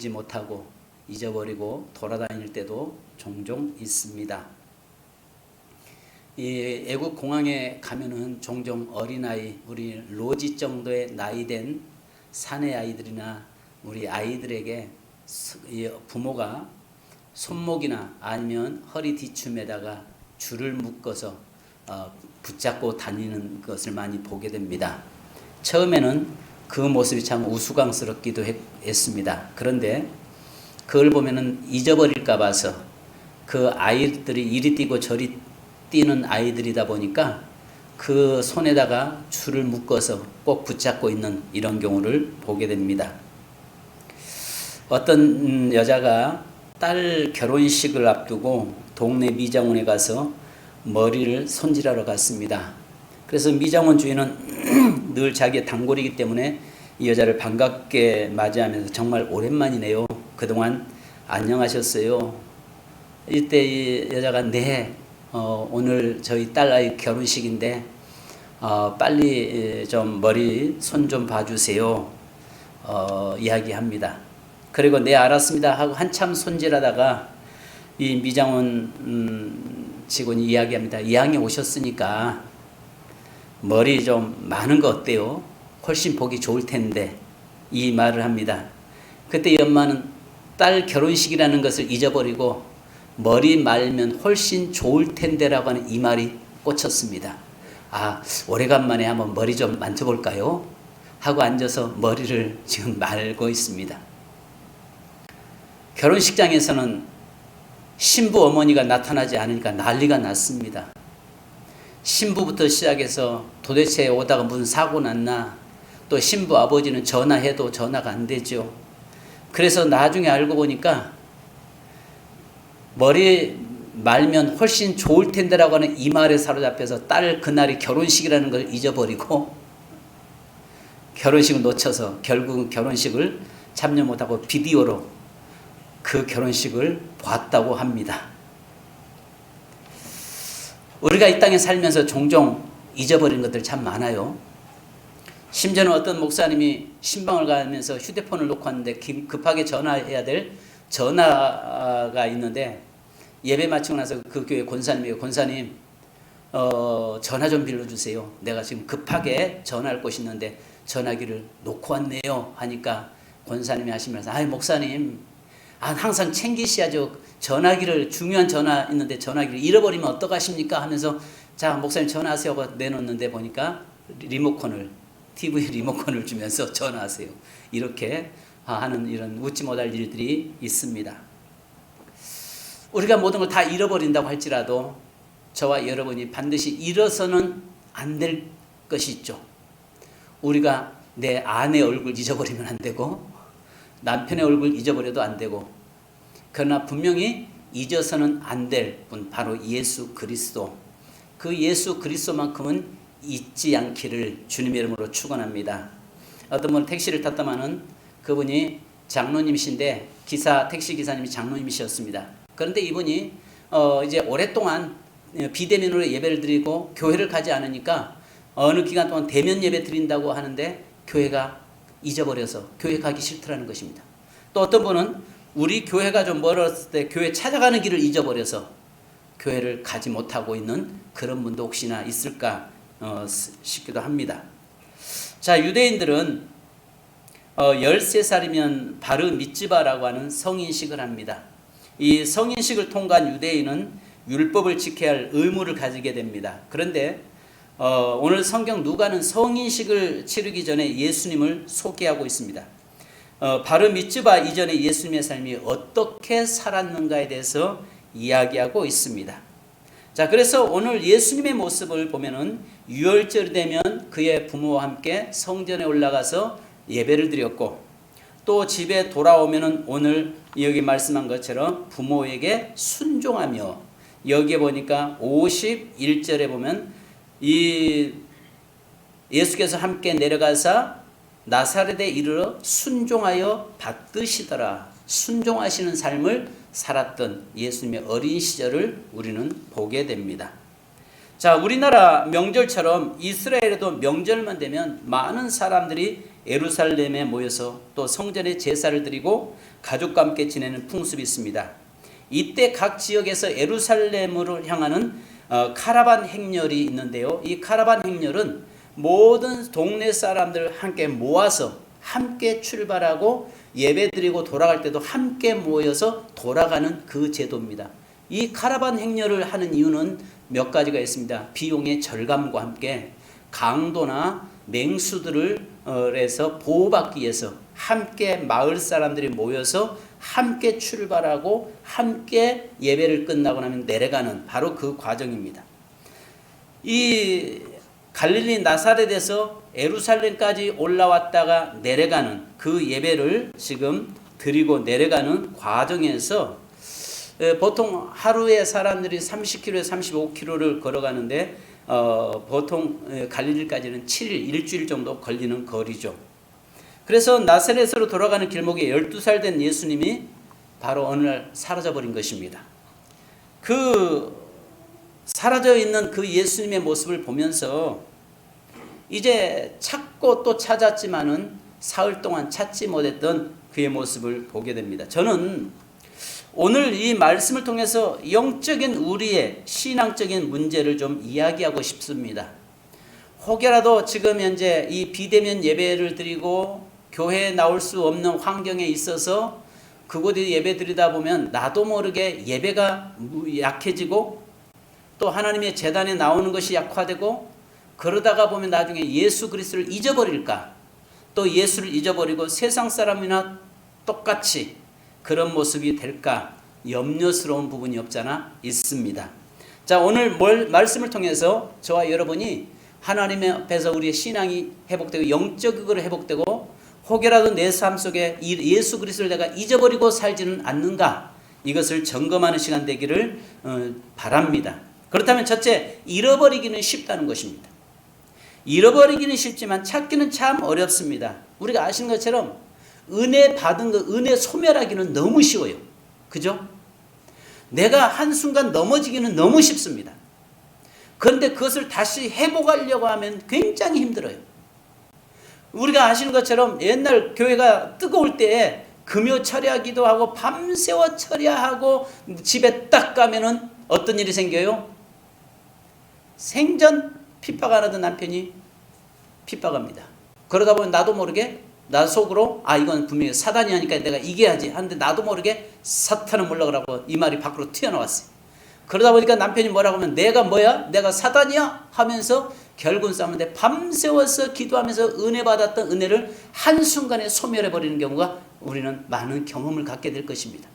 버리지 못하고 잊어버리고 돌아다닐 때도 종종 있습니다. 이 애국 공항에 가면은 종종 어린아이, 우리 로지 정도의 나이된 사내 아이들이나 우리 아이들에게 부모가 손목이나 아니면 허리 뒤춤에다가 줄을 묶어서 붙잡고 다니는 것을 많이 보게 됩니다. 처음에는 그 모습이 참 우스꽝스럽기도 했습니다. 그런데 그걸 보면은 잊어버릴까 봐서 그 아이들이 이리 뛰고 저리 뛰는 아이들이다 보니까 그 손에다가 줄을 묶어서 꼭 붙잡고 있는 이런 경우를 보게 됩니다. 어떤 여자가 딸 결혼식을 앞두고 동네 미장원에 가서 머리를 손질하러 갔습니다. 그래서 미장원 주인은 늘 자기의 단골이기 때문에 이 여자를 반갑게 맞이하면서 정말 오랜만이네요. 그동안 안녕하셨어요. 이때 이 여자가 네, 오늘 저희 딸아이 결혼식인데 빨리 좀 머리 손 좀 봐주세요. 이야기합니다. 그리고 네 알았습니다 하고 한참 손질하다가 이 미장원 직원이 이야기합니다. 이왕에 오셨으니까 머리 좀 많은 거 어때요? 훨씬 보기 좋을 텐데, 이 말을 합니다. 그때 이 엄마는 딸 결혼식이라는 것을 잊어버리고 머리 말면 훨씬 좋을 텐데라고 하는 이 말이 꽂혔습니다. 오래간만에 한번 머리 좀 만져볼까요? 하고 앉아서 머리를 지금 말고 있습니다. 결혼식장에서는 신부 어머니가 나타나지 않으니까 난리가 났습니다. 신부부터 시작해서 도대체 오다가 무슨 사고 났나, 또 신부 아버지는 전화해도 전화가 안 되죠. 그래서 나중에 알고 보니까 머리 말면 훨씬 좋을 텐데라고 하는 이 말에 사로잡혀서 딸 그날이 결혼식이라는 걸 잊어버리고 결혼식을 놓쳐서 결국은 결혼식을 참여 못하고 비디오로 그 결혼식을 봤다고 합니다. 우리가 이 땅에 살면서 종종 잊어버린 것들 참 많아요. 심지어는 어떤 목사님이 신방을 가면서 휴대폰을 놓고 왔는데 급하게 전화해야 될 전화가 있는데 예배 마치고 나서 그 교회 권사님이에요. 권사님, 전화 좀 빌려주세요. 내가 지금 급하게 전화할 곳이 있는데 전화기를 놓고 왔네요. 하니까 권사님이 하시면서 목사님, 항상 챙기셔야죠. 전화기를, 중요한 전화 있는데 전화기를 잃어버리면 어떡하십니까? 하면서 자, 목사님 전화하세요 하고 내놓는데 보니까 TV 리모컨을 주면서 전화하세요. 이렇게 하는 이런 웃지 못할 일들이 있습니다. 우리가 모든 걸 다 잃어버린다고 할지라도 저와 여러분이 반드시 잃어서는 안 될 것이 있죠. 우리가 내 아내 얼굴 잊어버리면 안 되고 남편의 얼굴 잊어버려도 안 되고, 그러나 분명히 잊어서는 안 될 분, 바로 예수 그리스도. 그 예수 그리스도만큼은 잊지 않기를 주님의 이름으로 축원합니다. 어떤 분은 택시를 탔다마는 그분이 장로님이신데 택시 기사님이 장로님이셨습니다. 그런데 이분이 이제 오랫동안 비대면으로 예배를 드리고 교회를 가지 않으니까 어느 기간 동안 대면 예배 드린다고 하는데 교회가 잊어버려서 교회 가기 싫더라는 것입니다. 또 어떤 분은 우리 교회가 좀 멀었을 때 교회 찾아가는 길을 잊어버려서 교회를 가지 못하고 있는 그런 분도 혹시나 있을까 싶기도 합니다. 자, 유대인들은 13살이면 바르 미츠바라고 하는 성인식을 합니다. 이 성인식을 통과한 유대인은 율법을 지켜야 할 의무를 가지게 됩니다. 그런데 오늘 성경 누가는 성인식을 치르기 전에 예수님을 소개하고 있습니다. 바르 미츠바 이전에 예수님의 삶이 어떻게 살았는가에 대해서 이야기하고 있습니다. 자, 그래서 오늘 예수님의 모습을 보면은 유월절이 되면 그의 부모와 함께 성전에 올라가서 예배를 드렸고, 또 집에 돌아오면은 오늘 여기 말씀한 것처럼 부모에게 순종하며, 여기에 보니까 51절에 보면 이 예수께서 함께 내려가사 나사렛에 이르러 순종하여 받드시더라. 순종하시는 삶을 살았던 예수님의 어린 시절을 우리는 보게 됩니다. 자, 우리나라 명절처럼 이스라엘에도 명절만 되면 많은 사람들이 예루살렘에 모여서 또 성전에 제사를 드리고 가족과 함께 지내는 풍습이 있습니다. 이때 각 지역에서 예루살렘으로 향하는 카라반 행렬이 있는데요. 이 카라반 행렬은 모든 동네 사람들을 함께 모아서 함께 출발하고 예배드리고 돌아갈 때도 함께 모여서 돌아가는 그 제도입니다. 이 카라반 행렬을 하는 이유는 몇 가지가 있습니다. 비용의 절감과 함께 강도나 맹수들을 해서 보호받기 위해서 함께 마을 사람들이 모여서 함께 출발하고 함께 예배를 끝나고 나면 내려가는 바로 그 과정입니다. 이 갈릴리 나사렛에서 예루살렘까지 올라왔다가 내려가는 그 예배를 지금 드리고 내려가는 과정에서 보통 하루에 사람들이 30km에서 35km를 걸어가는데 보통 갈릴리까지는 7일, 일주일 정도 걸리는 거리죠. 그래서 나사렛으로 돌아가는 길목에 12살 된 예수님이 바로 어느 날 사라져버린 것입니다. 그 사라져 있는 그 예수님의 모습을 보면서 이제 찾고 또 찾았지만은 사흘 동안 찾지 못했던 그의 모습을 보게 됩니다. 저는 오늘 이 말씀을 통해서 영적인 우리의 신앙적인 문제를 좀 이야기하고 싶습니다. 혹여라도 지금 현재 이 비대면 예배를 드리고 교회에 나올 수 없는 환경에 있어서 그곳에 예배 드리다 보면 나도 모르게 예배가 약해지고 또 하나님의 제단에 나오는 것이 약화되고 그러다가 보면 나중에 예수 그리스도를 잊어버릴까, 또 예수를 잊어버리고 세상 사람이나 똑같이 그런 모습이 될까 염려스러운 부분이 없잖아 있습니다. 자, 오늘 말씀을 통해서 저와 여러분이 하나님 앞에서 우리의 신앙이 회복되고 영적으로 회복되고 혹여라도 내 삶 속에 예수 그리스도를 내가 잊어버리고 살지는 않는가, 이것을 점검하는 시간 되기를 바랍니다. 그렇다면 첫째, 잃어버리기는 쉽다는 것입니다. 잃어버리기는 쉽지만 찾기는 참 어렵습니다. 우리가 아시는 것처럼 은혜 받은 거, 은혜 소멸하기는 너무 쉬워요. 그죠? 내가 한순간 넘어지기는 너무 쉽습니다. 그런데 그것을 다시 회복하려고 하면 굉장히 힘들어요. 우리가 아시는 것처럼 옛날 교회가 뜨거울 때 금요 철야기도 하고 밤새워 철야하고 집에 딱 가면은 어떤 일이 생겨요? 생전 핍박 안 하던 남편이 핍박합니다. 그러다 보면 나도 모르게 나 속으로 이건 분명히 사단이 하니까 내가 이겨야지 하는데 나도 모르게 사탄은 물러가라고 이 말이 밖으로 튀어나왔어요. 그러다 보니까 남편이 뭐라고 하면 내가 뭐야? 내가 사단이야? 하면서 결국은 싸우는데 밤새워서 기도하면서 은혜 받았던 은혜를 한순간에 소멸해버리는 경우가 우리는 많은 경험을 갖게 될 것입니다.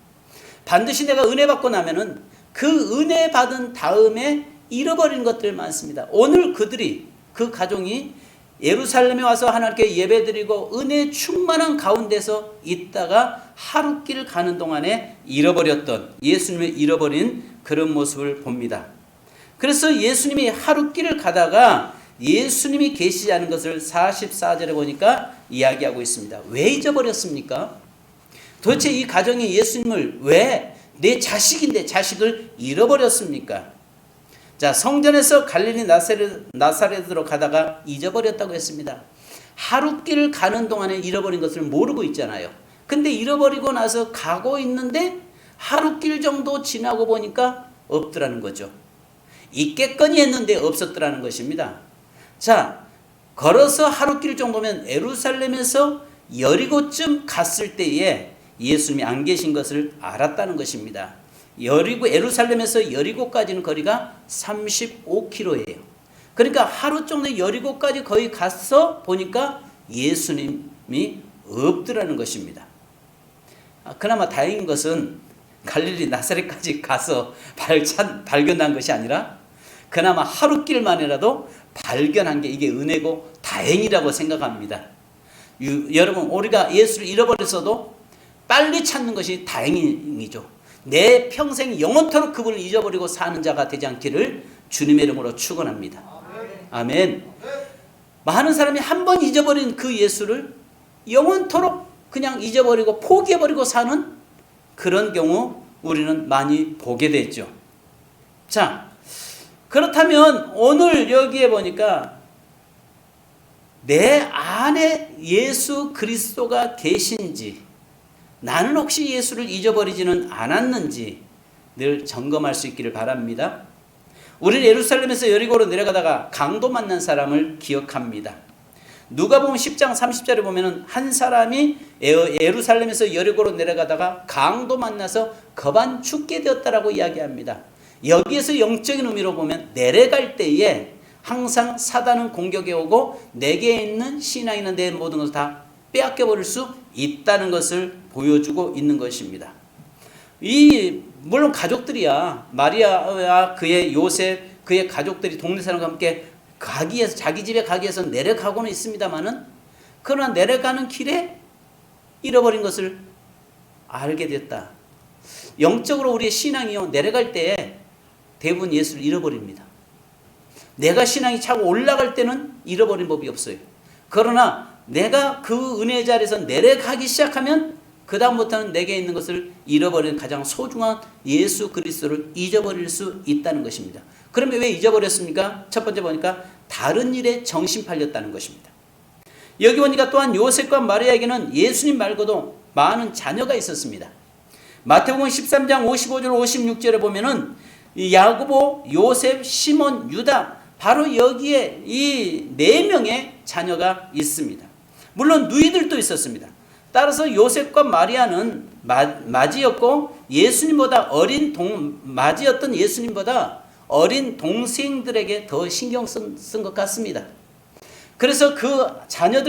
반드시 내가 은혜 받고 나면은 그 은혜 받은 다음에 잃어버린 것들 많습니다. 오늘 그 가정이 예루살렘에 와서 하나님께 예배드리고 은혜 충만한 가운데서 있다가 하룻길 가는 동안에 잃어버렸던, 예수님을 잃어버린 그런 모습을 봅니다. 그래서 예수님이 하룻길을 가다가 예수님이 계시지 않은 것을 44절에 보니까 이야기하고 있습니다. 왜 잊어버렸습니까? 도대체 이 가정이 예수님을 왜 내 자식인데 자식을 잃어버렸습니까? 자, 성전에서 갈릴리 나사렛으로 가다가 잊어버렸다고 했습니다. 하룻길을 가는 동안에 잃어버린 것을 모르고 있잖아요. 근데 잃어버리고 나서 가고 있는데 하룻길 정도 지나고 보니까 없더라는 거죠. 있겠거니 했는데 없었더라는 것입니다. 자, 걸어서 하룻길 정도면 예루살렘에서 여리고쯤 갔을 때에 예수님이 안 계신 것을 알았다는 것입니다. 예루살렘에서 여리고까지는 거리가 35km예요. 그러니까 하루 정도 여리고까지 거의 가서 보니까 예수님이 없더라는 것입니다. 그나마 다행인 것은 갈릴리 나사렛까지 가서 발견한 것이 아니라 그나마 하룻길만이라도 발견한 게 이게 은혜고 다행이라고 생각합니다. 여러분, 우리가 예수를 잃어버렸어도 빨리 찾는 것이 다행이죠. 내 평생 영원토록 그분을 잊어버리고 사는 자가 되지 않기를 주님의 이름으로 축원합니다. 아멘. 많은 사람이 한 번 잊어버린 그 예수를 영원토록 그냥 잊어버리고 포기해버리고 사는 그런 경우 우리는 많이 보게 됐죠. 자, 그렇다면 오늘 여기에 보니까 내 안에 예수 그리스도가 계신지, 나는 혹시 예수를 잊어버리지는 않았는지 늘 점검할 수 있기를 바랍니다. 우리는 예루살렘에서 여리고로 내려가다가 강도 만난 사람을 기억합니다. 누가복음 10장 30절에 보면은 한 사람이 예루살렘에서 여리고로 내려가다가 강도 만나서 거반 죽게 되었다라고 이야기합니다. 여기에서 영적인 의미로 보면 내려갈 때에 항상 사단은 공격해 오고 내게 있는 신앙이 있는 내 모든 것을 다 빼앗겨 버릴 수 있다는 것을 보여주고 있는 것입니다. 물론 가족들이야, 마리아와 그의 요셉, 그의 가족들이 동네 사람과 함께 가기 위해서, 자기 집에 가기 위해서 내려가고는 있습니다만은, 그러나 내려가는 길에 잃어버린 것을 알게 됐다. 영적으로 우리의 신앙이요, 내려갈 때 대부분 예수를 잃어버립니다. 내가 신앙이 차고 올라갈 때는 잃어버린 법이 없어요. 그러나 내가 그 은혜의 자리에서 내려가기 시작하면 그 다음부터는 내게 있는 것을 잃어버리는 가장 소중한 예수 그리스도를 잊어버릴 수 있다는 것입니다. 그러면 왜 잊어버렸습니까? 첫 번째 보니까 다른 일에 정신 팔렸다는 것입니다. 여기 보니까 또한 요셉과 마리아에게는 예수님 말고도 많은 자녀가 있었습니다. 마태복음 13장 55절 56절에 보면은 야고보, 요셉, 시몬, 유다, 바로 여기에 이 4명의 자녀가 있습니다. 물론 누이들도 있었습니다. 따라서 요셉과 마리아는 맞이였고 맞이였던 예수님보다 어린 동생들에게 더 신경 쓴 것 같습니다. 그래서 그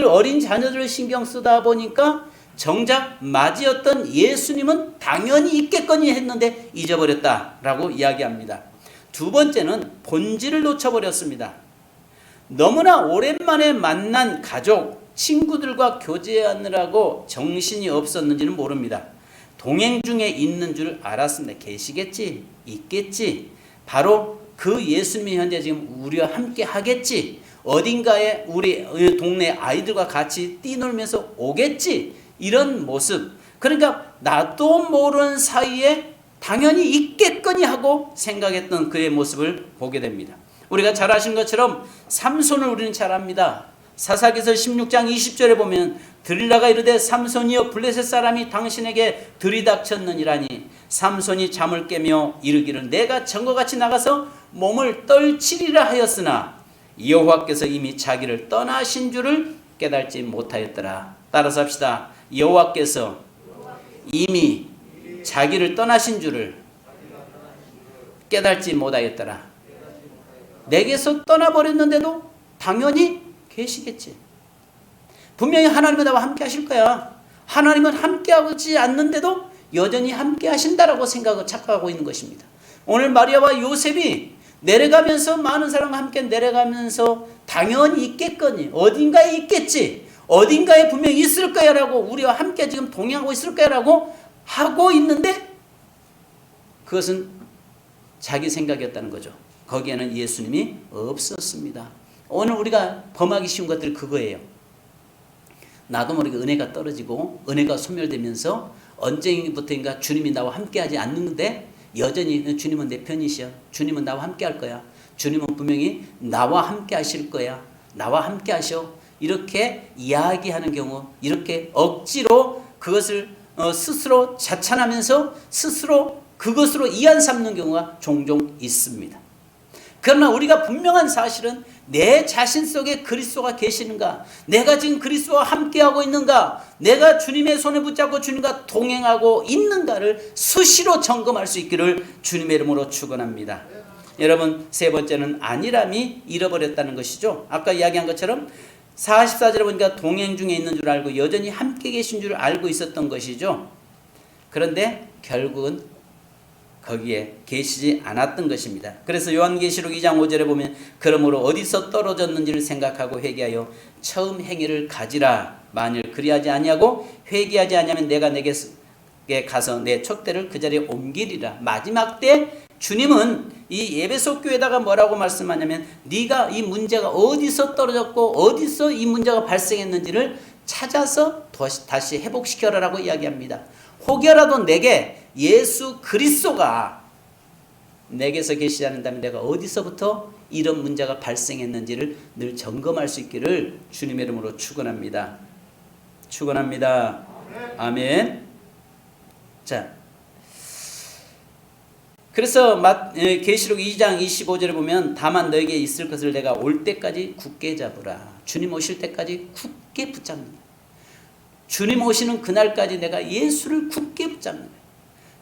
어린 자녀들을 신경 쓰다 보니까 정작 맞이었던 예수님은 당연히 있겠거니 했는데 잊어버렸다라고 이야기합니다. 두 번째는 본질을 놓쳐버렸습니다. 너무나 오랜만에 만난 가족, 친구들과 교제하느라고 정신이 없었는지는 모릅니다. 동행 중에 있는 줄 알았습니다. 계시겠지, 있겠지, 바로 그 예수님이 현재 지금 우리와 함께 하겠지, 어딘가에 우리 동네 아이들과 같이 뛰놀면서 오겠지, 이런 모습. 그러니까 나도 모르는 사이에 당연히 있겠거니 하고 생각했던 그의 모습을 보게 됩니다. 우리가 잘 아신 것처럼 삼손을 우리는 잘 압니다. 사사기서 16장 20절에 보면 들릴라가 이르되 삼손이여 블레셋 사람이 당신에게 들이닥쳤느니라니 삼손이 잠을 깨며 이르기를 내가 전과같이 나가서 몸을 떨치리라 하였으나 여호와께서 이미 자기를 떠나신 줄을 깨달지 못하였더라. 따라서 합시다. 여호와께서 이미 자기를 떠나신 줄을 깨달지 못하였더라. 내게서 떠나버렸는데도 당연히 계시겠지. 분명히 하나님은 나와 함께 하실 거야. 하나님은 함께 하지 않는데도 여전히 함께 하신다라고 착각하고 있는 것입니다. 오늘 마리아와 요셉이 내려가면서 많은 사람과 함께 내려가면서 당연히 있겠거니, 어딘가에 있겠지, 어딘가에 분명히 있을 거야 라고, 우리와 함께 지금 동행하고 있을 거야 라고 하고 있는데 그것은 자기 생각이었다는 거죠. 거기에는 예수님이 없었습니다. 오늘 우리가 범하기 쉬운 것들이 그거예요. 나도 모르게 은혜가 떨어지고 은혜가 소멸되면서 언제부터인가 주님이 나와 함께하지 않는데 여전히 주님은 내 편이시여, 주님은 나와 함께 할 거야, 주님은 분명히 나와 함께 하실 거야, 나와 함께 하셔, 이렇게 이야기하는 경우, 이렇게 억지로 그것을 스스로 자찬하면서 스스로 그것으로 이안 삼는 경우가 종종 있습니다. 그러나 우리가 분명한 사실은 내 자신 속에 그리스도가 계시는가, 내가 지금 그리스도와 함께하고 있는가, 내가 주님의 손에 붙잡고 주님과 동행하고 있는가를 수시로 점검할 수 있기를 주님의 이름으로 축원합니다. 여러분, 세 번째는 안일함이 잃어버렸다는 것이죠. 아까 이야기한 것처럼 44절에 보니까 동행 중에 있는 줄 알고 여전히 함께 계신 줄 알고 있었던 것이죠. 그런데 결국은 거기에 계시지 않았던 것입니다. 그래서 요한계시록 2장 5절에 보면 그러므로 어디서 떨어졌는지를 생각하고 회개하여 처음 행위를 가지라. 만일 그리하지 아니하고 회개하지 아니하면 내가 내게 가서 내 촛대를 그 자리에 옮기리라. 마지막 때 주님은 이 에베소 교회에다가 뭐라고 말씀하냐면 네가 이 문제가 어디서 떨어졌고 어디서 이 문제가 발생했는지를 찾아서 다시 회복시켜라라고 이야기합니다. 혹여라도 내게 예수 그리스도가 내게서 계시지 않는다면 내가 어디서부터 이런 문제가 발생했는지를 늘 점검할 수 있기를 주님의 이름으로 축원합니다. 축원합니다. 아멘. 자, 그래서 계시록 2장 25절에 보면 다만 너에게 있을 것을 내가 올 때까지 굳게 잡으라. 주님 오실 때까지 굳게 붙잡는다. 주님 오시는 그날까지 내가 예수를 굳게 붙잡는 거예요.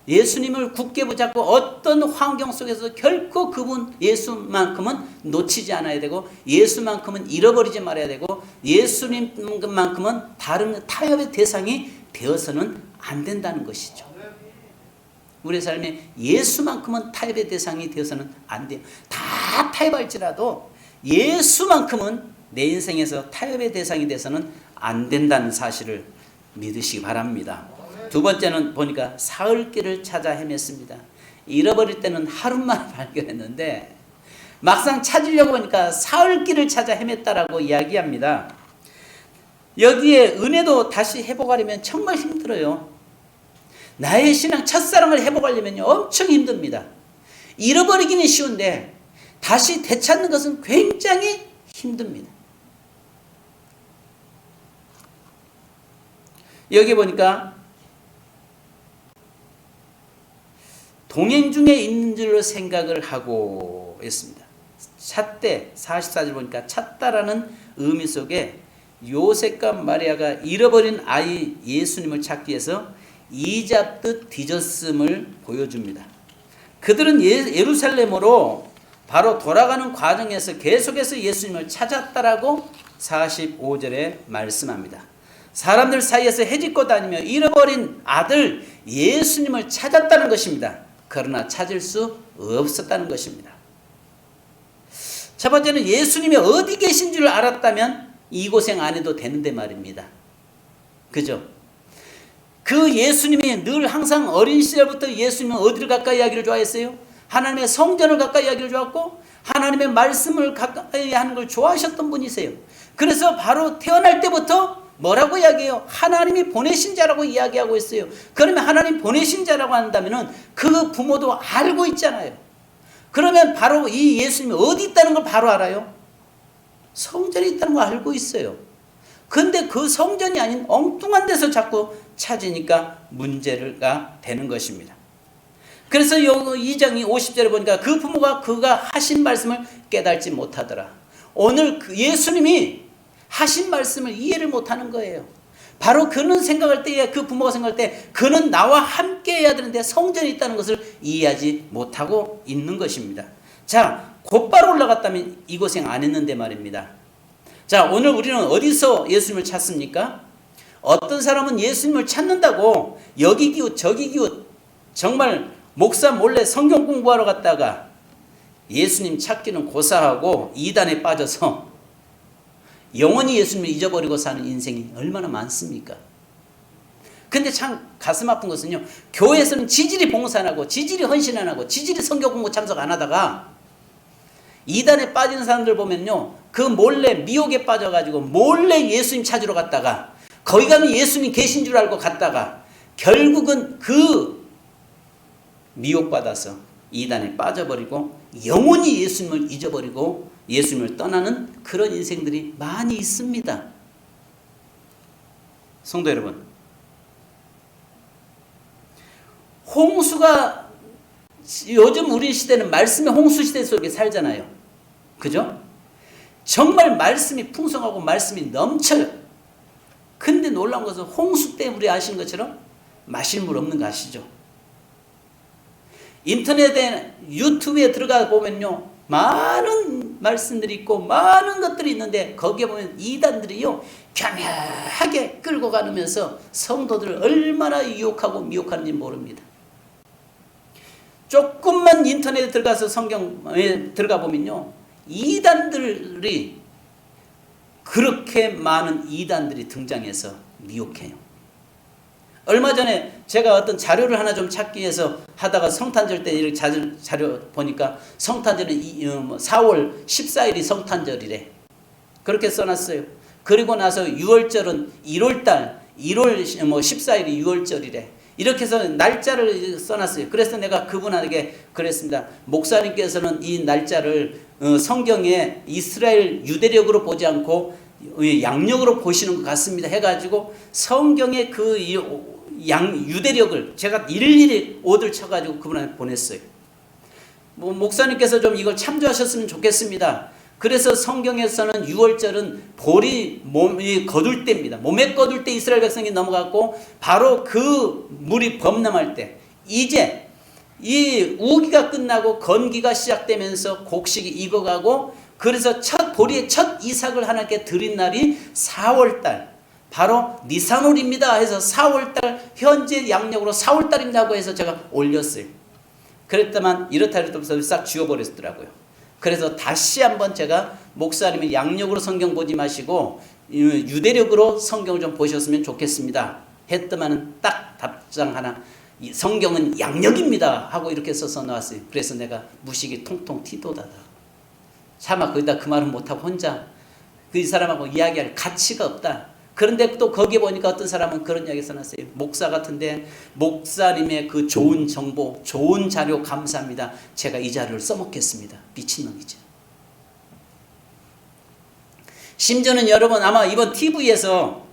예수님을 굳게 붙잡고 어떤 환경 속에서 결코 그분 예수만큼은 놓치지 않아야 되고, 예수만큼은 잃어버리지 말아야 되고, 예수님만큼은 다른 타협의 대상이 되어서는 안 된다는 것이죠. 우리의 삶에 예수만큼은 타협의 대상이 되어서는 안 돼요. 다 타협할지라도 예수만큼은 내 인생에서 타협의 대상이 돼서는 안 된다는 사실을 믿으시기 바랍니다. 두 번째는 보니까 사흘길을 찾아 헤맸습니다. 잃어버릴 때는 하루만 발견했는데 막상 찾으려고 하니까 사흘길을 찾아 헤맸다라고 이야기합니다. 여기에 은혜도 다시 회복하려면 정말 힘들어요. 나의 신앙 첫사랑을 회복하려면 엄청 힘듭니다. 잃어버리기는 쉬운데 다시 되찾는 것은 굉장히 힘듭니다. 여기 보니까 동행 중에 있는 줄로 생각을 하고 있습니다. 찾되 44절 보니까 찾다라는 의미 속에 요셉과 마리아가 잃어버린 아이 예수님을 찾기 위해서 이잡듯 뒤졌음을 보여줍니다. 그들은 예루살렘으로 바로 돌아가는 과정에서 계속해서 예수님을 찾았다라고 45절에 말씀합니다. 사람들 사이에서 헤집고 다니며 잃어버린 아들 예수님을 찾았다는 것입니다. 그러나 찾을 수 없었다는 것입니다. 첫 번째는 예수님이 어디 계신 줄 알았다면 이 고생 안 해도 되는데 말입니다. 그죠? 그 예수님이 늘 항상 어린 시절부터 예수님은 어디를 가까이 하기를 좋아했어요? 하나님의 성전을 가까이 하기를 좋아했고 하나님의 말씀을 가까이 하는 걸 좋아하셨던 분이세요. 그래서 바로 태어날 때부터 뭐라고 이야기해요? 하나님이 보내신 자라고 이야기하고 있어요. 그러면 하나님 보내신 자라고 한다면 그 부모도 알고 있잖아요. 그러면 바로 이 예수님이 어디 있다는 걸 바로 알아요? 성전에 있다는 걸 알고 있어요. 근데 그 성전이 아닌 엉뚱한 데서 자꾸 찾으니까 문제가 되는 것입니다. 그래서 2장 50절에 보니까 그 부모가 그가 하신 말씀을 깨달지 못하더라. 오늘 예수님이 하신 말씀을 이해를 못하는 거예요. 바로 그는 생각할 때에 그 부모가 생각할 때 그는 나와 함께 해야 되는데 성전에 있다는 것을 이해하지 못하고 있는 것입니다. 자, 곧바로 올라갔다면 이 고생 안 했는데 말입니다. 자, 오늘 우리는 어디서 예수님을 찾습니까? 어떤 사람은 예수님을 찾는다고 여기 기웃 저기 기웃 정말 목사 몰래 성경 공부하러 갔다가 예수님 찾기는 고사하고 이단에 빠져서 영원히 예수님을 잊어버리고 사는 인생이 얼마나 많습니까? 근데 참 가슴 아픈 것은요, 교회에서는 지질이 봉사 안 하고 지질이 헌신 안 하고 지질이 성경 공부 참석 안 하다가 이단에 빠진 사람들 보면요, 그 몰래 미혹에 빠져가지고 몰래 예수님 찾으러 갔다가 거기 가면 예수님 계신 줄 알고 갔다가 결국은 그 미혹받아서 이단에 빠져버리고 영원히 예수님을 잊어버리고 예수님을 떠나는 그런 인생들이 많이 있습니다. 성도 여러분, 홍수가 요즘 우리 시대는 말씀의 홍수 시대 속에 살잖아요. 그죠? 정말 말씀이 풍성하고 말씀이 넘쳐요. 근데 놀라운 것은 홍수 때 우리 아시는 것처럼 마실 물 없는 거 아시죠? 인터넷에 유튜브에 들어가 보면요, 많은 말씀들이 있고 많은 것들이 있는데 거기에 보면 이단들이요 겸허하게 끌고 가면서 성도들을 얼마나 유혹하고 미혹하는지 모릅니다. 조금만 인터넷에 들어가서 성경에 들어가 보면요, 이단들이 그렇게 많은 이단들이 등장해서 미혹해요. 얼마 전에 제가 어떤 자료를 하나 좀 찾기 위해서 하다가 성탄절 때 이렇게 자료 보니까 성탄절은 4월 14일이 성탄절이래. 그렇게 써놨어요. 그리고 나서 6월절은 1월달 1월 14일이 6월절이래. 이렇게 해서 날짜를 써놨어요. 그래서 내가 그분에게 그랬습니다. 목사님께서는 이 날짜를 성경에 이스라엘 유대력으로 보지 않고 양력으로 보시는 것 같습니다. 해가지고 성경의 그 유대력을 제가 일일이 오들 쳐가지고 그분한테 보냈어요. 목사님께서 좀 이걸 참조하셨으면 좋겠습니다. 그래서 성경에서는 6월절은 볼이 몸이 거둘 때입니다. 몸에 거둘 때 이스라엘 백성이 넘어갔고 바로 그 물이 범람할 때 이제 이 우기가 끝나고 건기가 시작되면서 곡식이 익어가고 그래서 보리의 첫 이삭을 하나님께 드린 날이 4월달 바로 니산월입니다 해서 4월달 현재 양력으로 4월달입니다 하고 해서 제가 올렸어요. 그랬더만 이렇다 이렇다 싹 지워버렸더라고요. 그래서 다시 한번 제가 목사님이 양력으로 성경 보지 마시고 유대력으로 성경을 좀 보셨으면 좋겠습니다 했더만은 딱 답장 하나, 성경은 양력입니다 하고 이렇게 써서 나왔어요. 그래서 내가 무식이 통통 튀도다다. 차마 거기다 그 말은 못하고 혼자 그 사람하고 이야기할 가치가 없다. 그런데 또 거기에 보니까 어떤 사람은 그런 이야기 써놨어요. 목사 같은데 목사님의 그 좋은 정보, 좋은 자료 감사합니다. 제가 이 자료를 써먹겠습니다. 미친놈이죠. 심지어는 여러분 아마 이번 TV에서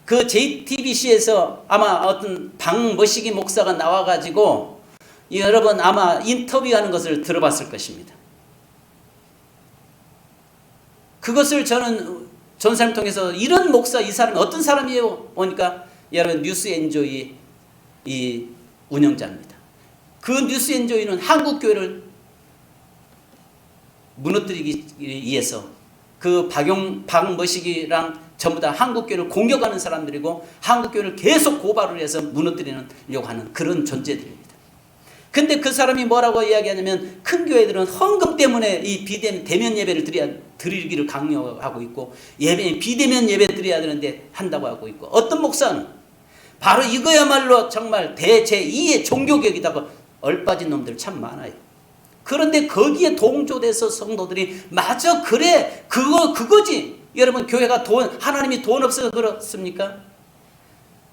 그 JTBC에서 아마 어떤 방머시기 목사가 나와가지고 여러분 아마 인터뷰하는 것을 들어봤을 것입니다. 그것을 저는 전사를 통해서 이런 목사, 이 사람이 어떤 사람이에요? 보니까 여러분 뉴스 엔조이 이 운영자입니다. 그 뉴스 엔조이는 한국 교회를 무너뜨리기 위해서 그 박머식이랑 전부 다 한국 교회를 공격하는 사람들이고 한국 교회를 계속 고발을 해서 무너뜨리려고 하는 그런 존재들입니다. 근데 그 사람이 뭐라고 이야기하냐면 큰 교회들은 헌금 때문에 이 대면 예배를 드리기를 강요하고 있고 비대면 예배 드려야 되는데 한다고 하고 있고 어떤 목사는 바로 이거야말로 정말 제2의 종교개혁이다고 얼빠진 놈들 참 많아요. 그런데 거기에 동조돼서 성도들이 맞아 그래 그거지. 여러분 교회가 하나님이 돈 없어서 그렇습니까?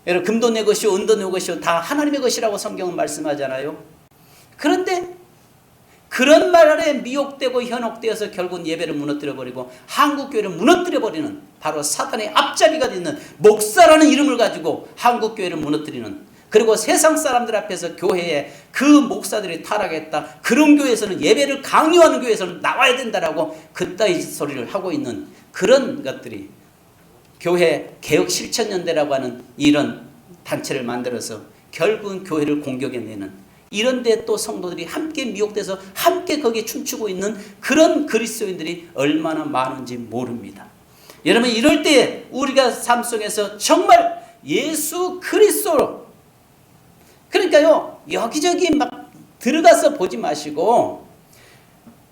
여러분 금도 내 것이요 은도 내 것이요 다 하나님의 것이라고 성경은 말씀하잖아요. 그런데 그런 말에 미혹되고 현혹되어서 결국 예배를 무너뜨려버리고 한국교회를 무너뜨려버리는 바로 사탄의 앞잡이가 되는 목사라는 이름을 가지고 한국교회를 무너뜨리는, 그리고 세상 사람들 앞에서 교회에 그 목사들이 타락했다, 그런 교회에서는 예배를 강요하는 교회에서는 나와야 된다라고 그따위 소리를 하고 있는 그런 것들이 교회 개혁 실천연대라고 하는 이런 단체를 만들어서 결국은 교회를 공격해내는, 이런데 또 성도들이 함께 미혹돼서 함께 거기에 춤추고 있는 그런 그리스도인들이 얼마나 많은지 모릅니다. 여러분 이럴 때 우리가 삶 속에서 정말 예수 그리스도로, 그러니까요 여기저기 막 들어가서 보지 마시고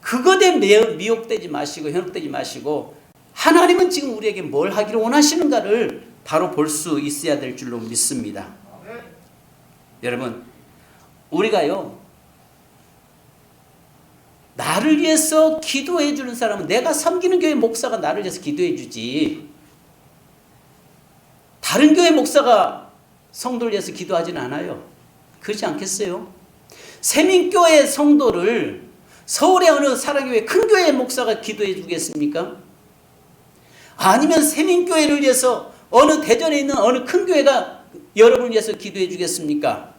그것에 미혹되지 마시고 현혹되지 마시고 하나님은 지금 우리에게 뭘 하기를 원하시는가를 바로 볼 수 있어야 될 줄로 믿습니다. 여러분 우리가요 나를 위해서 기도해 주는 사람은, 내가 섬기는 교회 목사가 나를 위해서 기도해 주지 다른 교회 목사가 성도를 위해서 기도하지는 않아요. 그렇지 않겠어요? 세민교회 성도를 서울의 어느 사랑교회 큰 교회 목사가 기도해 주겠습니까? 아니면 세민교회를 위해서 어느 대전에 있는 어느 큰 교회가 여러분을 위해서 기도해 주겠습니까?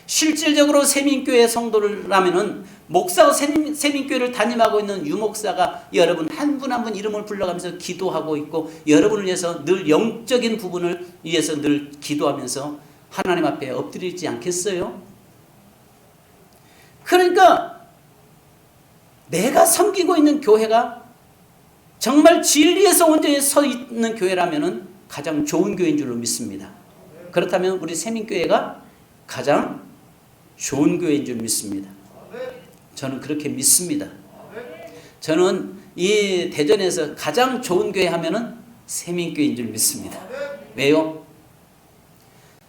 실질적으로 세민교회 성도라면은 목사가 세민교회를 담임하고 있는 유목사가 여러분 한 분 한 분 이름을 불러가면서 기도하고 있고 여러분을 위해서 늘 영적인 부분을 위해서 늘 기도하면서 하나님 앞에 엎드리지 않겠어요? 그러니까 내가 섬기고 있는 교회가 정말 진리에서 온전히 서 있는 교회라면은 가장 좋은 교회인 줄로 믿습니다. 그렇다면 우리 세민교회가 가장 좋은 교회인 줄 믿습니다. 저는 그렇게 믿습니다. 저는 이 대전에서 가장 좋은 교회 하면은 세민교회인 줄 믿습니다. 왜요?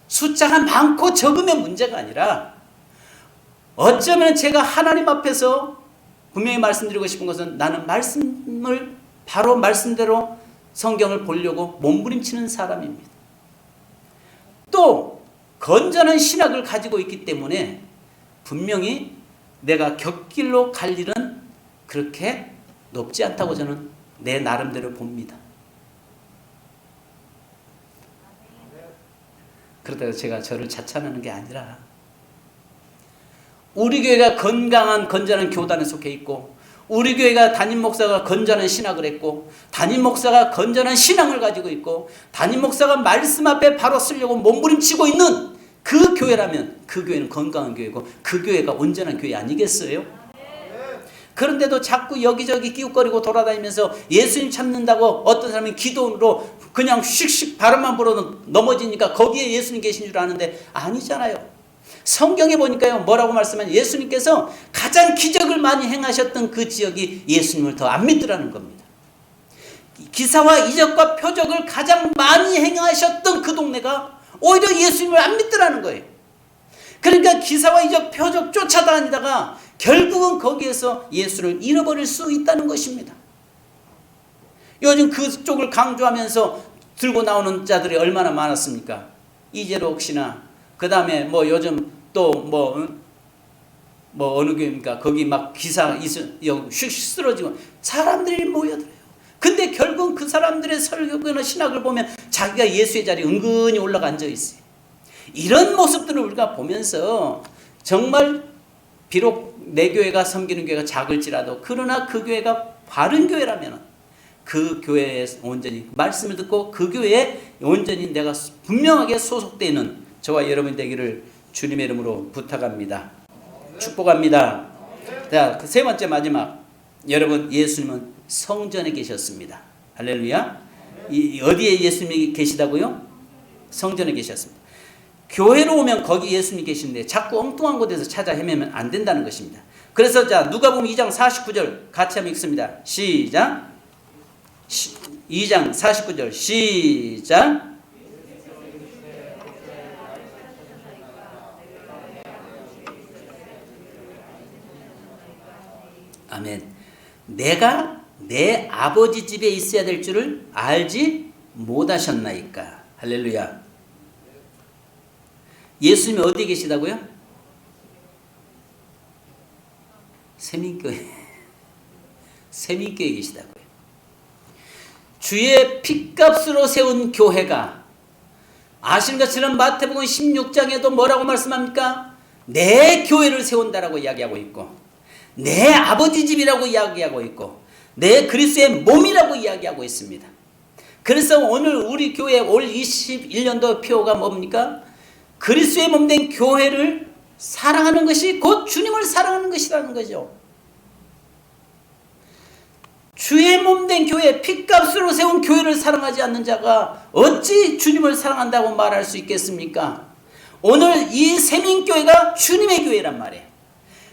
숫자가 많고 적으면 문제가 아니라 어쩌면 제가 하나님 앞에서 분명히 말씀드리고 싶은 것은 나는 말씀을 바로 말씀대로 성경을 보려고 몸부림치는 사람입니다. 또 건전한 신학을 가지고 있기 때문에 분명히 내가 곁길로 갈 일은 그렇게 높지 않다고 저는 내 나름대로 봅니다. 그렇다고 제가 저를 자찬하는 게 아니라 우리 교회가 건강한 건전한 교단에 속해 있고 우리 교회가 담임 목사가 건전한 신학을 했고 담임 목사가 건전한 신앙을 가지고 있고 담임 목사가 말씀 앞에 바로 쓰려고 몸부림치고 있는 그 교회라면 그 교회는 건강한 교회고 그 교회가 온전한 교회 아니겠어요? 그런데도 자꾸 여기저기 끼웃거리고 돌아다니면서 예수님 찾는다고 어떤 사람이 기도로 그냥 씩씩 발음만 불어도 넘어지니까 거기에 예수님 계신 줄 아는데 아니잖아요. 성경에 보니까요 뭐라고 말씀하면 예수님께서 가장 기적을 많이 행하셨던 그 지역이 예수님을 더 안 믿더라는 겁니다. 기사와 이적과 표적을 가장 많이 행하셨던 그 동네가 오히려 예수님을 안 믿더라는 거예요. 그러니까 기사와 이적 표적 쫓아다니다가 결국은 거기에서 예수를 잃어버릴 수 있다는 것입니다. 요즘 그쪽을 강조하면서 들고 나오는 자들이 얼마나 많았습니까? 이재록 씨나 그 다음에 뭐 요즘 또 뭐 어느 교회입니까? 거기 막 기사 슉 쓰러지고 사람들이 모여들어요. 근데 결국 그 사람들의 설교나 신학을 보면 자기가 예수의 자리에 은근히 올라가 앉아 있어요. 이런 모습들을 우리가 보면서 정말 비록 내 교회가 섬기는 교회가 작을지라도 그러나 그 교회가 바른 교회라면 그 교회에 온전히 말씀을 듣고 그 교회에 온전히 내가 분명하게 소속되어 있는 저와 여러분이 되기를 주님의 이름으로 부탁합니다. 축복합니다. 자, 그 세 번째 마지막. 여러분, 예수님은 성전에 계셨습니다. 할렐루야. 어디에 예수님이 계시다고요? 성전에 계셨습니다. 교회로 오면 거기 예수님이 계시는데 자꾸 엉뚱한 곳에서 찾아 헤매면 안 된다는 것입니다. 그래서 자, 누가복음 2장 49절 같이 한번 읽습니다. 시작. 2장 49절 시작. 아멘. 내가 내 아버지 집에 있어야 될 줄을 알지 못하셨나이까. 할렐루야. 예수님이 어디에 계시다고요? 세민교회. 세민교회에 계시다고요. 주의 핏값으로 세운 교회가 아시는 것처럼 마태복음 16장에도 뭐라고 말씀합니까? 내 교회를 세운다라고 이야기하고 있고 내 아버지 집이라고 이야기하고 있고 내 그리스도의 몸이라고 이야기하고 있습니다. 그래서 오늘 우리 교회 올 21년도 표가 뭡니까? 그리스도의 몸된 교회를 사랑하는 것이 곧 주님을 사랑하는 것이라는 거죠. 주의 몸된 교회, 핏값으로 세운 교회를 사랑하지 않는 자가 어찌 주님을 사랑한다고 말할 수 있겠습니까? 오늘 이 세민교회가 주님의 교회란 말이에요.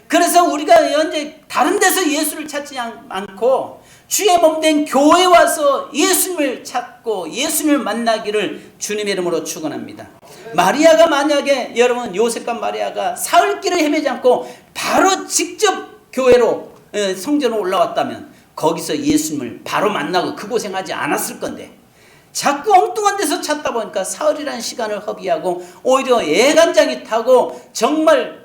그래서 우리가 현재 다른 데서 예수를 찾지 않고 주의 몸된 교회에 와서 예수님을 찾고 예수님을 만나기를 주님의 이름으로 축원합니다. 마리아가 만약에 여러분 요셉과 마리아가 사흘길을 헤매지 않고 바로 직접 교회로 성전으로 올라왔다면 거기서 예수님을 바로 만나고 그 고생하지 않았을 건데 자꾸 엉뚱한 데서 찾다 보니까 사흘이라는 시간을 허비하고 오히려 애간장이 타고 정말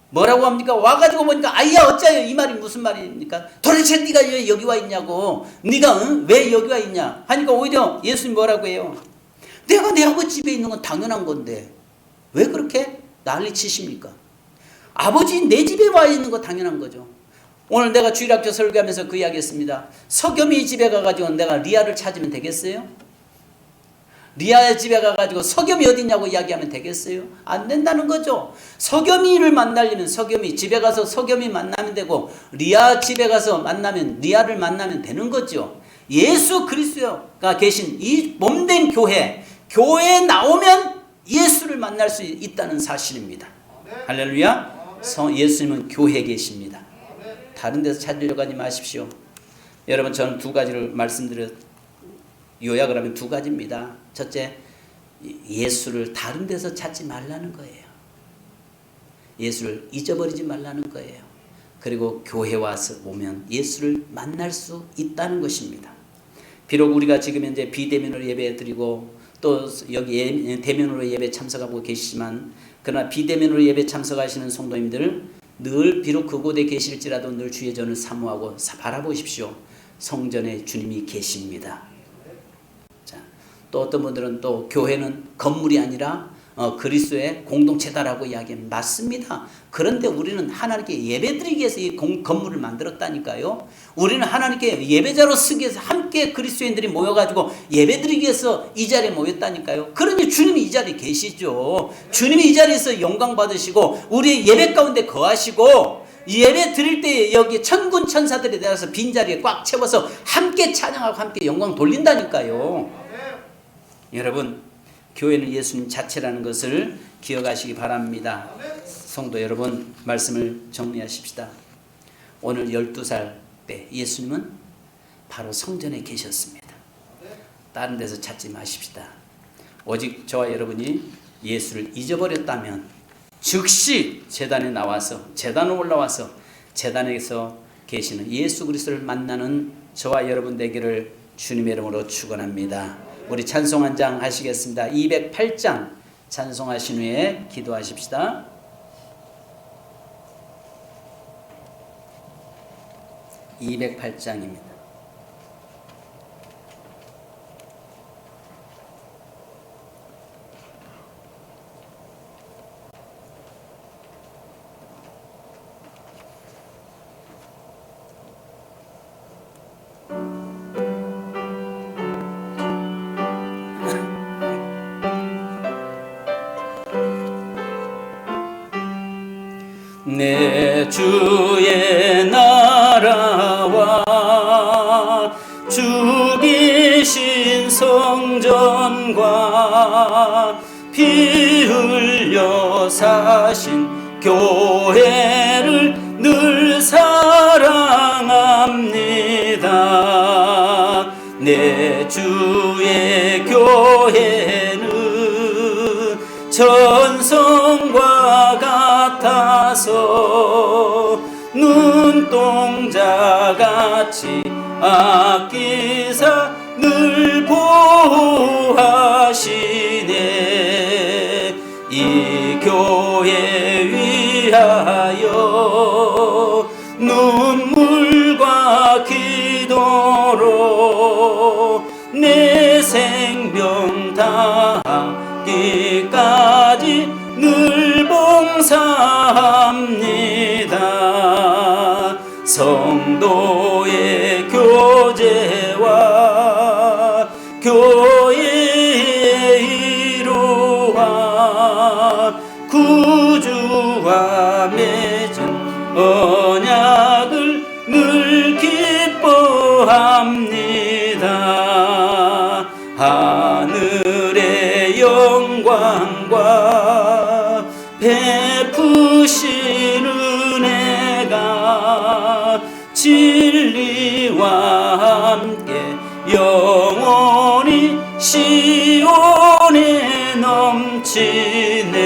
뭐라고 합니까? 와가지고 보니까 아이야 어짜요? 이 말이 무슨 말입니까? 도대체 네가 왜 여기 와 있냐고 네가 왜 여기 와 있냐 하니까 오히려 예수님 뭐라고 해요? 내가 내 아버지 집에 있는 건 당연한 건데 왜 그렇게 난리 치십니까? 아버지 내 집에 와 있는 거 당연한 거죠. 오늘 내가 주일학교 설교하면서 그 이야기 했습니다. 서겸이 집에 가가지고 내가 리아를 찾으면 되겠어요? 리아의 집에 가가지고 서겸이 어디 있냐고 이야기하면 되겠어요? 안 된다는 거죠. 서겸이를 만나려면 서겸이 집에 가서 서겸이 만나면 되고 리아 집에 가서 만나면 리아를 만나면 되는 거죠. 예수 그리스도가 계신 이 몸된 교회에 나오면 예수를 만날 수 있다는 사실입니다. 할렐루야. 예수님은 교회에 계십니다. 다른 데서 찾으려고 하지 마십시오. 여러분 저는 두 가지를 요약을 하면 두 가지입니다. 첫째, 예수를 다른 데서 찾지 말라는 거예요. 예수를 잊어버리지 말라는 거예요. 그리고 교회 와서 오면 예수를 만날 수 있다는 것입니다. 비록 우리가 지금 현재 비대면으로 예배드리고 또 여기 대면으로 예배 참석하고 계시지만 그러나 비대면으로 예배 참석하시는 성도님들 늘 비록 그곳에 계실지라도 늘 주의 전을 사모하고 바라보십시오. 성전에 주님이 계십니다. 자, 또 어떤 분들은 또 교회는 건물이 아니라 그리스도의 공동체다라고 이야기하면 맞습니다. 그런데 우리는 하나님께 예배드리기 위해서 이 건물을 만들었다니까요. 우리는 하나님께 예배자로 쓰기 위해서 함께 그리스도인들이 모여가지고 예배드리기 위해서 이 자리에 모였다니까요. 그러니 주님이 이 자리에 계시죠. 주님이 이 자리에서 영광 받으시고 우리의 예배 가운데 거하시고 예배 드릴 때 여기 천군 천사들이 내려서 빈자리에 꽉 채워서 함께 찬양하고 함께 영광 돌린다니까요. 여러분, 교회는 예수님 자체라는 것을 기억하시기 바랍니다. 성도 여러분, 말씀을 정리하십시다. 오늘 12살 때 예수님은 바로 성전에 계셨습니다. 다른 데서 찾지 마십시다. 오직 저와 여러분이 예수를 잊어버렸다면 즉시 제단에 나와서 제단으로 올라와서 제단에서 계시는 예수 그리스도를 만나는 저와 여러분 되기를 주님의 이름으로 축원합니다. 우리 찬송 한 장 하시겠습니다. 208장 찬송하신 후에 기도하십시다. 208장입니다. 내 주의 나라와 주 계신 성전과 피 흘려 사신 교회를 늘 사랑합니다. 내 주의 교회는 전성과 같아서 눈동자같이 아끼사 늘 보호하시네. 이 교회 위하여 눈물과 기도로 내 생명 다하기까지 늘 봉사합니다. 성도의 교제와 교회의 이루와 구주와 맺은 언약을 늘 기뻐합니다. 하늘의 영광과 베푸신 은혜가 진리와 함께 영원히 시온에 넘치네.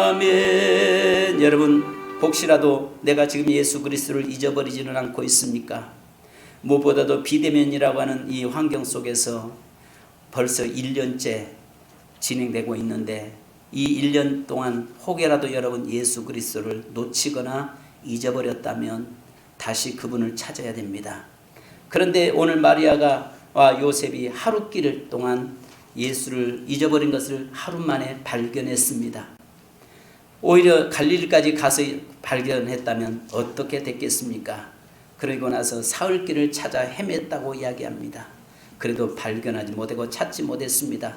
아멘. 여러분, 혹시라도 내가 지금 예수 그리스도를 잊어버리지는 않고 있습니까? 무엇보다도 비대면이라고 하는 이 환경 속에서 벌써 1년째 진행되고 있는데 이 1년 동안 혹여라도 여러분 예수 그리스도를 놓치거나 잊어버렸다면 다시 그분을 찾아야 됩니다. 그런데 오늘 마리아가 요셉이 하루길 동안 예수를 잊어버린 것을 하루 만에 발견했습니다. 오히려 갈릴리까지 가서 발견했다면 어떻게 됐겠습니까? 그러고 나서 사흘길을 찾아 헤맸다고 이야기합니다. 그래도 발견하지 못하고 찾지 못했습니다.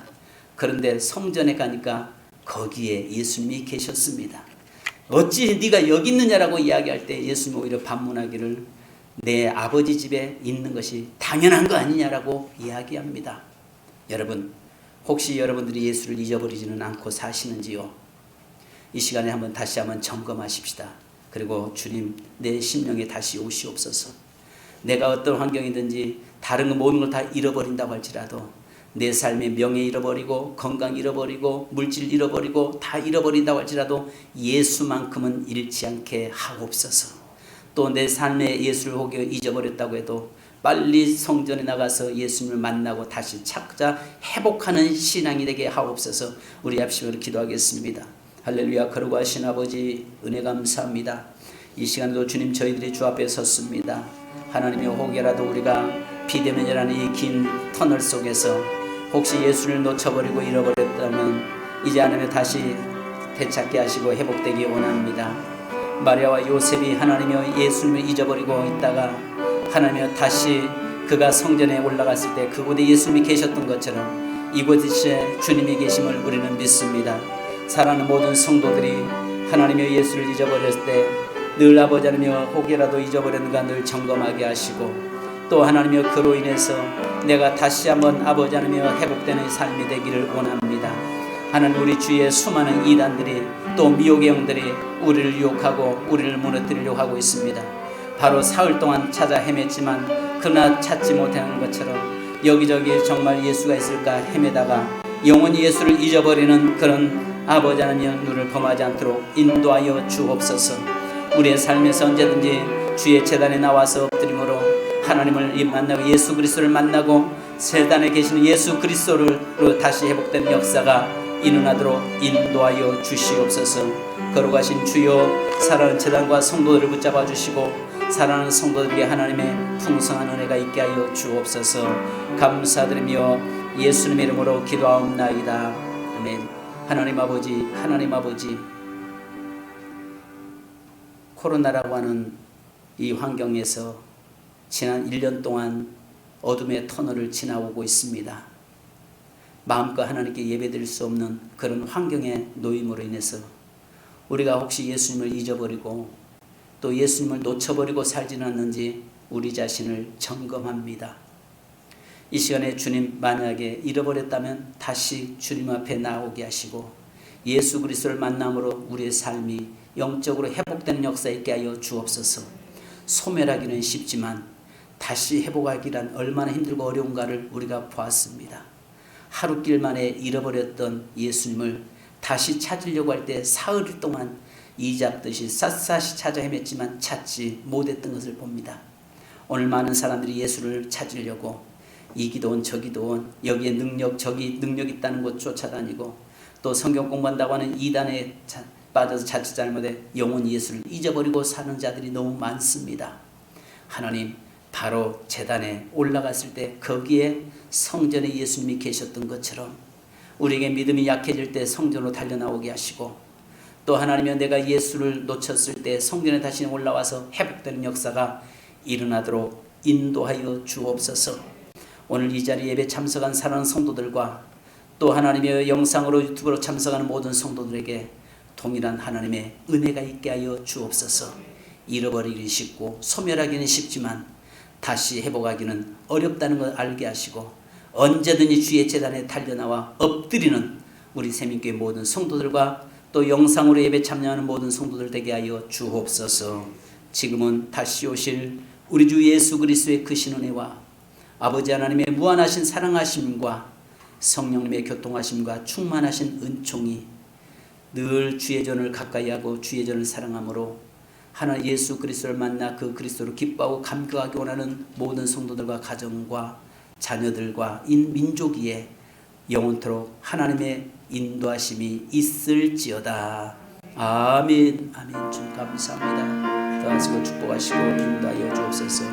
그런데 성전에 가니까 거기에 예수님이 계셨습니다. 어찌 네가 여기 있느냐라고 이야기할 때 예수님 오히려 반문하기를 내 아버지 집에 있는 것이 당연한 거 아니냐라고 이야기합니다. 여러분, 혹시 여러분들이 예수를 잊어버리지는 않고 사시는지요? 이 시간에 다시 한번 점검하십시다. 그리고 주님, 내 심령에 다시 오시옵소서. 내가 어떤 환경이든지 다른 거 모든 걸 다 잃어버린다고 할지라도 내 삶의 명예 잃어버리고 건강 잃어버리고 물질 잃어버리고 다 잃어버린다고 할지라도 예수만큼은 잃지 않게 하옵소서. 또 내 삶에 예수를 혹여 잊어버렸다고 해도 빨리 성전에 나가서 예수님을 만나고 다시 찾자 회복하는 신앙이 되게 하옵소서. 우리 합심으로 기도하겠습니다. 할렐루야. 거룩하신 아버지, 은혜 감사합니다. 이 시간도 주님, 저희들이 주 앞에 섰습니다. 하나님의, 혹여라도 우리가 비대면이라는 이 긴 터널 속에서 혹시 예수를 놓쳐버리고 잃어버렸다면 이제 하나님 다시 되찾게 하시고 회복되기 원합니다. 마리아와 요셉이 하나님의 예수님을 잊어버리고 있다가 하나님의 다시 그가 성전에 올라갔을 때 그곳에 예수님이 계셨던 것처럼 이곳에 주님이 계심을 우리는 믿습니다. 사랑하는 모든 성도들이 하나님의 예수를 잊어버렸을 때 늘 아버지 하나님여 혹이라도 잊어버렸는가 늘 점검하게 하시고, 또 하나님여 그로 인해서 내가 다시 한번 아버지 하나님여 회복되는 삶이 되기를 원합니다. 하나님, 우리 주위에 수많은 이단들이 또 미혹의 영들이 우리를 유혹하고 우리를 무너뜨리려고 하고 있습니다. 바로 사흘 동안 찾아 헤맸지만 그러나 찾지 못하는 것처럼 여기저기 정말 예수가 있을까 헤매다가 영원히 예수를 잊어버리는 그런 아버지 하나님의 눈을 범하지 않도록 인도하여 주옵소서. 우리의 삶에서 언제든지 주의 제단에 나와서 엎드림으로 하나님을 만나고 예수 그리스도를 만나고 세단에 계시는 예수 그리스도로 다시 회복된 역사가 일어나도록 인도하여 주시옵소서. 거룩하신 주여, 사랑하는 제단과 성도들을 붙잡아 주시고 사랑하는 성도들에게 하나님의 풍성한 은혜가 있게 하여 주옵소서. 감사드리며 예수님의 이름으로 기도하옵나이다. 아멘. 하나님 아버지, 하나님 아버지, 코로나라고 하는 이 환경에서 지난 1년 동안 어둠의 터널을 지나오고 있습니다. 마음껏 하나님께 예배드릴 수 없는 그런 환경에 놓임으로 인해서 우리가 혹시 예수님을 잊어버리고 또 예수님을 놓쳐버리고 살지는 않는지 우리 자신을 점검합니다. 이 시간에 주님, 만약에 잃어버렸다면 다시 주님 앞에 나오게 하시고 예수 그리스도를 만남으로 우리의 삶이 영적으로 회복되는 역사 있게 하여 주옵소서. 소멸하기는 쉽지만 다시 회복하기란 얼마나 힘들고 어려운가를 우리가 보았습니다. 하루길 만에 잃어버렸던 예수님을 다시 찾으려고 할 때 사흘 동안 이잡듯이 샅샅이 찾아 헤맸지만 찾지 못했던 것을 봅니다. 오늘 많은 사람들이 예수를 찾으려고 이 기도원 저 기도원, 여기에 능력 저기 능력 있다는 곳 쫓아다니고 또 성경 공부한다고 하는 이단에 빠져서 자칫 잘못해 영원히 예수를 잊어버리고 사는 자들이 너무 많습니다. 하나님, 바로 제단에 올라갔을 때 거기에 성전에 예수님이 계셨던 것처럼 우리에게 믿음이 약해질 때 성전으로 달려나오게 하시고, 또 하나님이여 내가 예수를 놓쳤을 때 성전에 다시 올라와서 회복되는 역사가 일어나도록 인도하여 주옵소서. 오늘 이 자리에 예배 참석한 사랑하는 성도들과 또 하나님의 영상으로 유튜브로 참석하는 모든 성도들에게 동일한 하나님의 은혜가 있게 하여 주옵소서. 잃어버리기 쉽고 소멸하기는 쉽지만 다시 회복하기는 어렵다는 걸 알게 하시고 언제든지 주의 제단에 달려나와 엎드리는 우리 세민교회 모든 성도들과 또 영상으로 예배 참여하는 모든 성도들 되게 하여 주옵소서. 지금은 다시 오실 우리 주 예수 그리스도의 크신 은혜와 아버지 하나님의 무한하신 사랑하심과 성령님의 교통하심과 충만하신 은총이 늘 주의 전을 가까이 하고 주의 전을 사랑함으로 하나님 예수 그리스도를 만나 그 그리스도를 기뻐하고 감격하기 원하는 모든 성도들과 가정과 자녀들과 민족 위에 영원토록 하나님의 인도하심이 있을지어다. 아멘. 아멘. 주 감사합니다. 도와주시고 축복하시고 인도하여 주옵소서.